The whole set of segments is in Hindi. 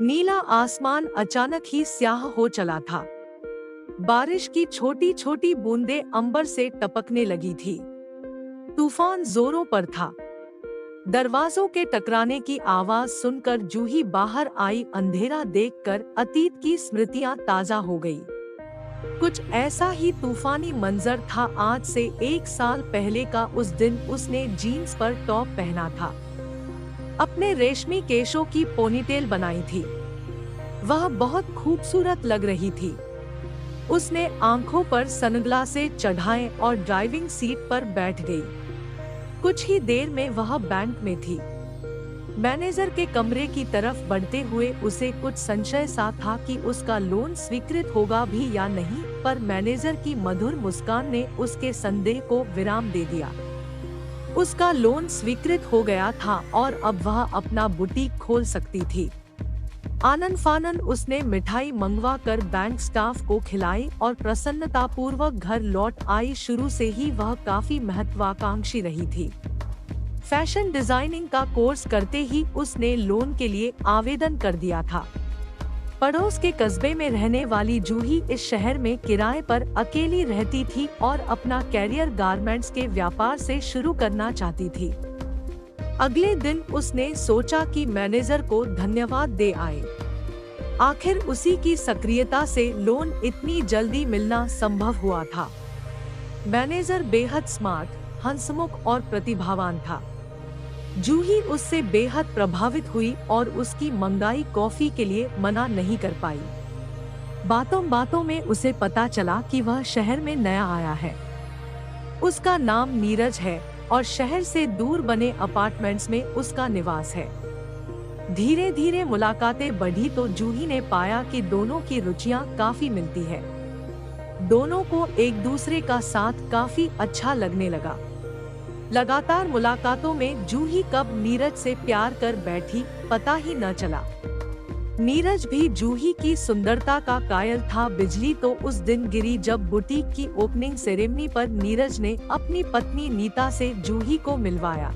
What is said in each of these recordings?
नीला आसमान अचानक ही स्याह हो चला था। बारिश की छोटी छोटी बूंदें अंबर से टपकने लगी थी। तूफान जोरों पर था। दरवाजों के टकराने की आवाज सुनकर जूही बाहर आई। अंधेरा देखकर अतीत की स्मृतियां ताजा हो गई। कुछ ऐसा ही तूफानी मंजर था आज से 1 साल पहले का। उस दिन उसने जीन्स पर टॉप पहना था, अपने रेशमी केशों की पोनीटेल बनाई थी। वह बहुत खूबसूरत लग रही थी। उसने आंखों पर सनग्लासेस चढ़ाए और ड्राइविंग सीट पर बैठ गई। कुछ ही देर में वह बैंक में थी। मैनेजर के कमरे की तरफ बढ़ते हुए उसे कुछ संशय सा था कि उसका लोन स्वीकृत होगा भी या नहीं, पर मैनेजर की मधुर मुस्कान ने उसके संदेह को विराम दे दिया। उसका लोन स्वीकृत हो गया था और अब वह अपना बुटीक खोल सकती थी। आनन फानन उसने मिठाई मंगवा कर बैंक स्टाफ को खिलाई और प्रसन्नतापूर्वक घर लौट आई। शुरू से ही वह काफी महत्वाकांक्षी रही थी। फैशन डिजाइनिंग का कोर्स करते ही उसने लोन के लिए आवेदन कर दिया था। पड़ोस के कस्बे में रहने वाली जूही इस शहर में किराए पर अकेली रहती थी और अपना कैरियर गारमेंट्स के व्यापार से शुरू करना चाहती थी। अगले दिन उसने सोचा कि मैनेजर को धन्यवाद दे आए। आखिर उसी की सक्रियता से लोन इतनी जल्दी मिलना संभव हुआ था। मैनेजर बेहद स्मार्ट, हंसमुख और प्रतिभावान था। जूही उससे बेहद प्रभावित हुई और उसकी मंगाई कॉफी के लिए मना नहीं कर पाई। बातों बातों में उसे पता चला कि वह शहर में नया आया है। उसका नाम नीरज है और शहर से दूर बने अपार्टमेंट्स में उसका निवास है। धीरे धीरे मुलाकातें बढ़ी तो जूही ने पाया कि दोनों की रुचियां काफी मिलती है। दोनों को एक दूसरे का साथ काफी अच्छा लगने लगा। लगातार मुलाकातों में जूही कब नीरज से प्यार कर बैठी पता ही न चला। नीरज भी जूही की सुंदरता का कायल था। बिजली तो उस दिन गिरी जब बुटीक की ओपनिंग सेरेमनी पर नीरज ने अपनी पत्नी नीता से जूही को मिलवाया।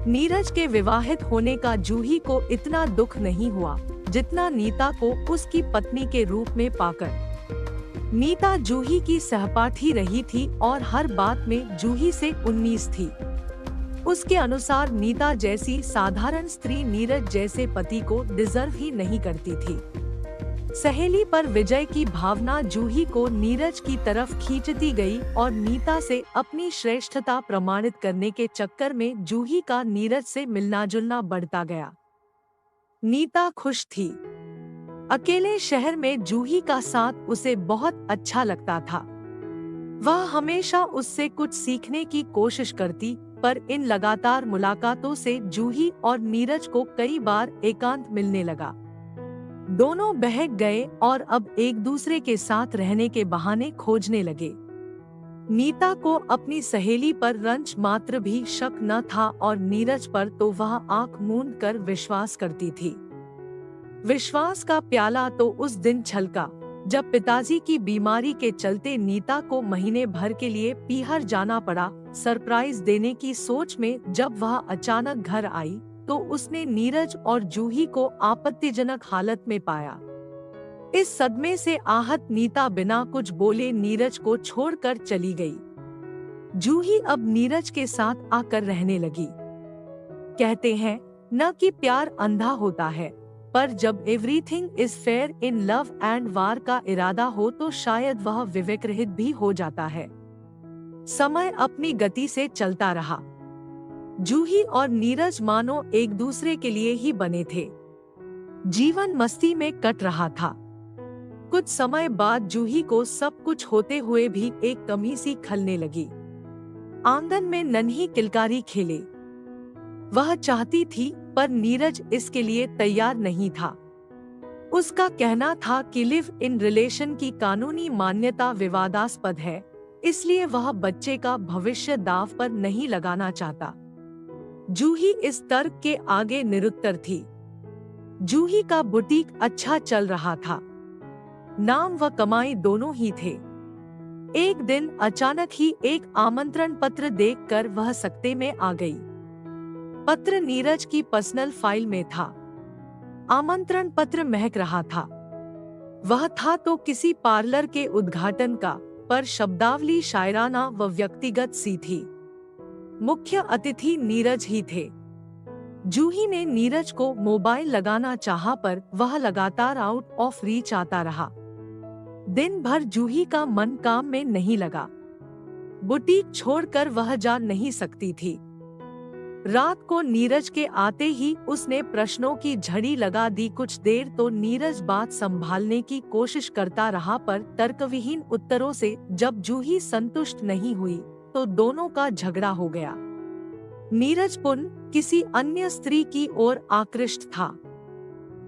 नीरज के विवाहित होने का जूही को इतना दुख नहीं हुआ जितना नीता को उसकी पत्नी के रूप में पाकर। नीता जूही की सहपाठी रही थी और हर बात में जूही से 19 थी। उसके अनुसार नीता जैसी साधारण स्त्री नीरज जैसे पति को डिजर्व ही नहीं करती थी। सहेली पर विजय की भावना जूही को नीरज की तरफ खींचती गई और नीता से अपनी श्रेष्ठता प्रमाणित करने के चक्कर में जूही का नीरज से मिलना जुलना बढ़ता गया। नीता खुश थी। अकेले शहर में जूही का साथ उसे बहुत अच्छा लगता था। वह हमेशा उससे कुछ सीखने की कोशिश करती, पर इन लगातार मुलाकातों से जूही और नीरज को कई बार एकांत मिलने लगा। दोनों बहक गए और अब एक दूसरे के साथ रहने के बहाने खोजने लगे। नीता को अपनी सहेली पर रंच मात्र भी शक न था और नीरज पर तो वह आंख मूंद कर विश्वास करती थी। विश्वास का प्याला तो उस दिन छलका जब पिताजी की बीमारी के चलते नीता को महीने भर के लिए पीहर जाना पड़ा। सरप्राइज देने की सोच में जब वह अचानक घर आई तो उसने नीरज और जूही को आपत्तिजनक हालत में पाया। इस सदमे से आहत नीता बिना कुछ बोले नीरज को छोड़कर चली गई। जूही अब नीरज के साथ आकर रहने लगी। कहते हैं न कि प्यार अंधा होता है, पर जब everything is fair in love and वार का इरादा हो तो शायद वह विवेक रहित भी हो जाता है। समय अपनी गति से चलता रहा। जूही और नीरज मानो एक दूसरे के लिए ही बने थे। जीवन मस्ती में कट रहा था। कुछ समय बाद जूही को सब कुछ होते हुए भी एक कमी सी खलने लगी। आंगन में नन्ही किलकारी खेले। वह चाहती थी पर नीरज इसके लिए तैयार नहीं था। उसका कहना था कि लिव इन रिलेशन की कानूनी मान्यता विवादास्पद है, इसलिए वह बच्चे का भविष्य दांव पर नहीं लगाना चाहता। जूही इस तर्क के आगे निरुत्तर थी। जूही का बुटीक अच्छा चल रहा था। नाम व कमाई दोनों ही थे। एक दिन अचानक ही एक आमंत्रण पत्र देखकर वह सकते में आ गई। पत्र नीरज की पर्सनल फाइल में था। आमंत्रण पत्र महक रहा था। वह था तो किसी पार्लर के उद्घाटन का, पर शब्दावली शायराना व व्यक्तिगत सी थी। मुख्य अतिथि नीरज ही थे। जूही ने नीरज को मोबाइल लगाना चाहा, पर वह लगातार आउट ऑफ रीच आता रहा। दिन भर जूही का मन काम में नहीं लगा। बुटीक छोड़कर वह जा नहीं सकती थी। रात को नीरज के आते ही उसने प्रश्नों की झड़ी लगा दी। कुछ देर तो नीरज बात संभालने की कोशिश करता रहा, पर तर्कविहीन उत्तरों से जब जूही संतुष्ट नहीं हुई तो दोनों का झगड़ा हो गया। नीरज पुनः किसी अन्य स्त्री की ओर आकृष्ट था।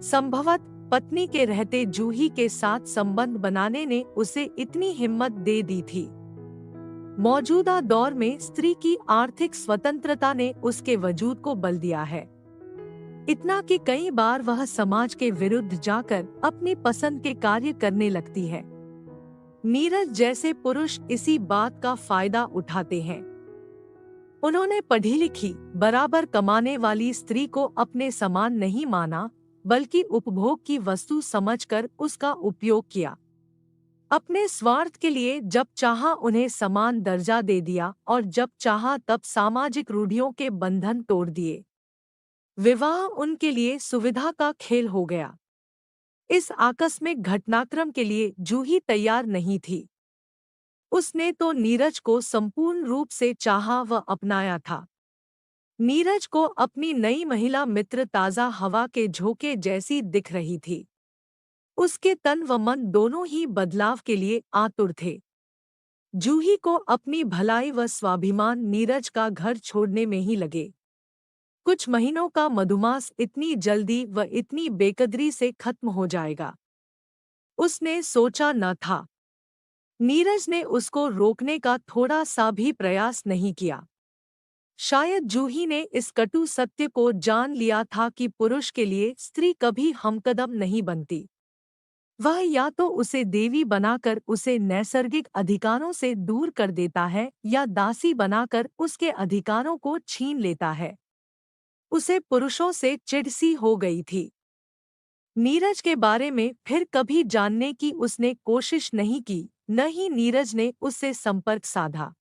संभवत पत्नी के रहते जूही के साथ संबंध बनाने ने उसे इतनी हिम्मत दे दी थी। मौजूदा दौर में स्त्री की आर्थिक स्वतंत्रता ने उसके वजूद को बल दिया है। इतना कि कई बार वह समाज के विरुद्ध जाकर अपनी पसंद के कार्य करने लगती है। नीरज जैसे पुरुष इसी बात का फायदा उठाते हैं। उन्होंने पढ़ी लिखी, बराबर कमाने वाली स्त्री को अपने समान नहीं माना, बल्कि उपभोग की वस्तु समझकर उसका उपयोग किया। अपने स्वार्थ के लिए जब चाहा उन्हें समान दर्जा दे दिया और जब चाहा तब सामाजिक रूढ़ियों के बंधन तोड़ दिए। विवाह उनके लिए सुविधा का खेल हो गया। इस आकस्मिक घटनाक्रम के लिए जूही तैयार नहीं थी। उसने तो नीरज को संपूर्ण रूप से चाहा व अपनाया था। नीरज को अपनी नई महिला मित्र ताज़ा हवा के झोंके जैसी दिख रही थी। उसके तन व मन दोनों ही बदलाव के लिए आतुर थे। जूही को अपनी भलाई व स्वाभिमान नीरज का घर छोड़ने में ही लगे। कुछ महीनों का मधुमास इतनी जल्दी व इतनी बेकदरी से खत्म हो जाएगा, उसने सोचा न था। नीरज ने उसको रोकने का थोड़ा सा भी प्रयास नहीं किया। शायद जूही ने इस कटु सत्य को जान लिया था कि पुरुष के लिए स्त्री कभी हमकदम नहीं बनती। वह या तो उसे देवी बनाकर उसे नैसर्गिक अधिकारों से दूर कर देता है या दासी बनाकर उसके अधिकारों को छीन लेता है। उसे पुरुषों से चिढ़ सी हो गई थी। नीरज के बारे में फिर कभी जानने की उसने कोशिश नहीं की, न ही नीरज ने उससे संपर्क साधा।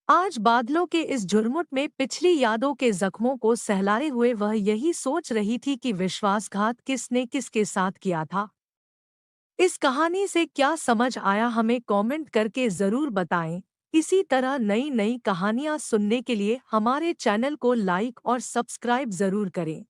आज बादलों के इस झुरमुट में पिछली यादों के जख्मों को सहलाए हुए वह यही सोच रही थी कि विश्वासघात किसने किसके साथ किया था। इस कहानी से क्या समझ आया हमें कमेंट करके ज़रूर बताएं। इसी तरह नई नई कहानियाँ सुनने के लिए हमारे चैनल को लाइक और सब्सक्राइब ज़रूर करें।